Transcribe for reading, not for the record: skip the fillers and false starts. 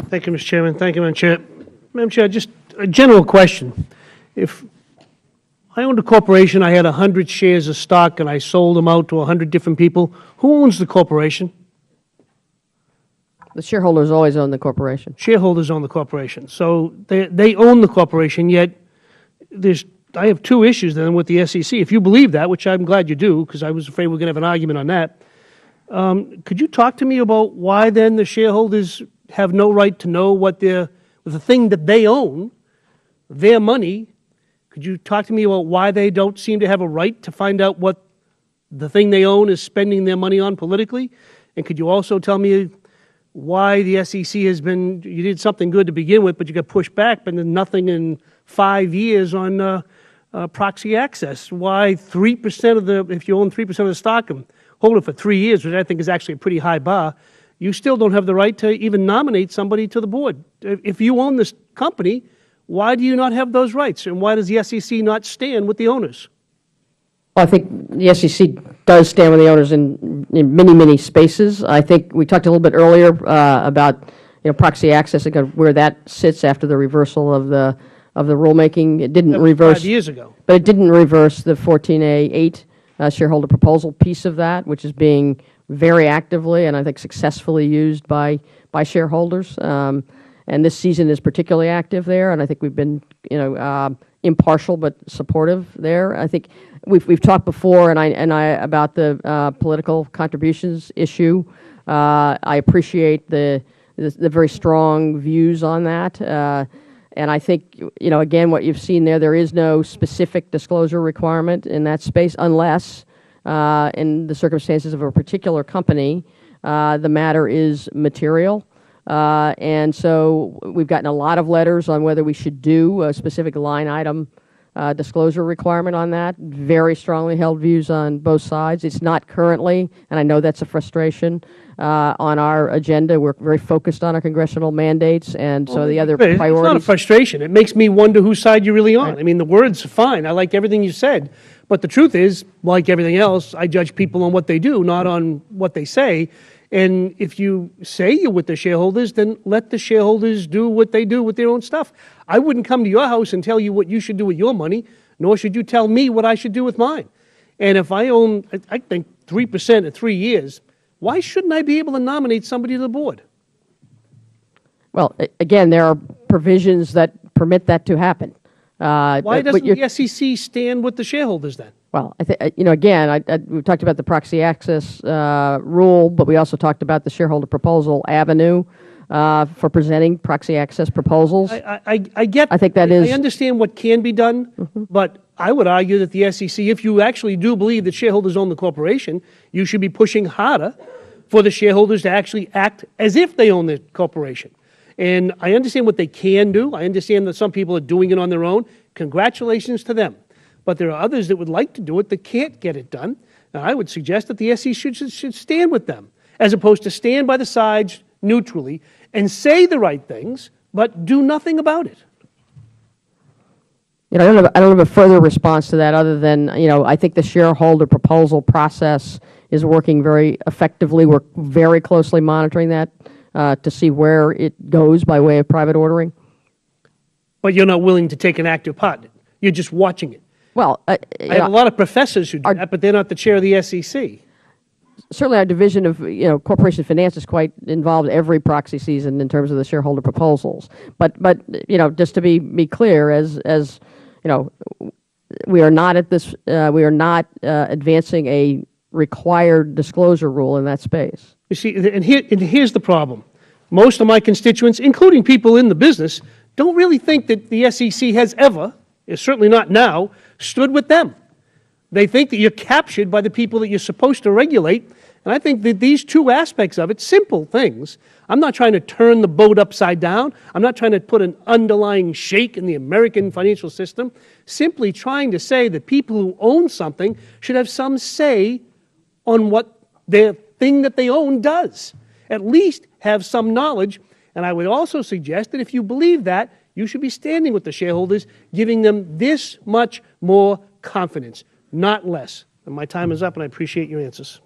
Thank you, Mr. Chairman. Thank you, Madam Chair. Madam Chair, just a general question. If I owned a corporation, I had 100 shares of stock, and I sold them out to 100 different people, who owns the corporation? The shareholders always own the corporation. Shareholders own the corporation. So they own the corporation, yet I have two issues then with the SEC. If you believe that, which I'm glad you do, because I was afraid we were going to have an argument on that, could you talk to me about why then the shareholders have no right to know what the thing that they own, their money? Could you talk to me about why they don't seem to have a right to find out what the thing they own is spending their money on politically? And could you also tell me why the SEC has been, you did something good to begin with, but you got pushed back, but then nothing in 5 years on proxy access? Why 3% of the, if you own 3% of the stock and hold it for 3 years, which I think is actually a pretty high bar, you still don't have the right to even nominate somebody to the board. If you own this company, why do you not have those rights? And why does the SEC not stand with the owners? Well, I think the SEC does stand with the owners in many, many spaces. I think we talked a little bit earlier about proxy access and where that sits after the reversal of the rulemaking. It didn't reverse 5 years ago, but it didn't reverse the 14A8 shareholder proposal piece of that, which is being very actively and I think successfully used by shareholders. And this season is particularly active there, and I think we've been impartial but supportive there. I think we've talked before, and I about the political contributions issue. I appreciate the very strong views on that, and I think again what you've seen there is no specific disclosure requirement in that space unless in the circumstances of a particular company the matter is material. And so we've gotten a lot of letters on whether we should do a specific line item disclosure requirement on that. Very strongly held views on both sides. It's not currently, and I know that's a frustration, on our agenda. We're very focused on our congressional mandates, and so the other priorities. It's not a frustration. It makes me wonder whose side you're really on. Right. I mean, the words are fine. I like everything you said. But the truth is, like everything else, I judge people on what they do, not on what they say. And if you say you're with the shareholders, then let the shareholders do what they do with their own stuff. I wouldn't come to your house and tell you what you should do with your money, nor should you tell me what I should do with mine. And if I own, I think, 3% in 3 years, why shouldn't I be able to nominate somebody to the board? Well, again, there are provisions that permit that to happen. Why doesn't the SEC stand with the shareholders then? Well, again, we talked about the proxy access rule, but we also talked about the shareholder proposal avenue for presenting proxy access proposals. I understand what can be done, but I would argue that the SEC, if you actually do believe that shareholders own the corporation, you should be pushing harder for the shareholders to actually act as if they own the corporation. And I understand what they can do. I understand that some people are doing it on their own. Congratulations to them. But there are others that would like to do it that can't get it done. And I would suggest that the SEC should stand with them, as opposed to stand by the sides neutrally and say the right things, but do nothing about it. I don't have a further response to that other than, I think the shareholder proposal process is working very effectively. We're very closely monitoring that to see where it goes by way of private ordering. But you're not willing to take an active part in it. You're just watching it. Well, I have a lot of professors who do that, but they're not the chair of the SEC. Certainly our division of corporation finance is quite involved every proxy season in terms of the shareholder proposals. But just to be clear, as we are not at this we are not advancing a required disclosure rule in that space. You see, and here's the problem. Most of my constituents, including people in the business, don't really think that the SEC has ever, certainly not now, stood with them. They think that you're captured by the people that you're supposed to regulate. And I think that these two aspects of it, simple things, I'm not trying to turn the boat upside down. I'm not trying to put an underlying shake in the American financial system. Simply trying to say that people who own something should have some say on what their thing that they own does. At least have some knowledge. And I would also suggest that if you believe that, you should be standing with the shareholders, giving them this much more confidence, not less. And my time is up, and I appreciate your answers.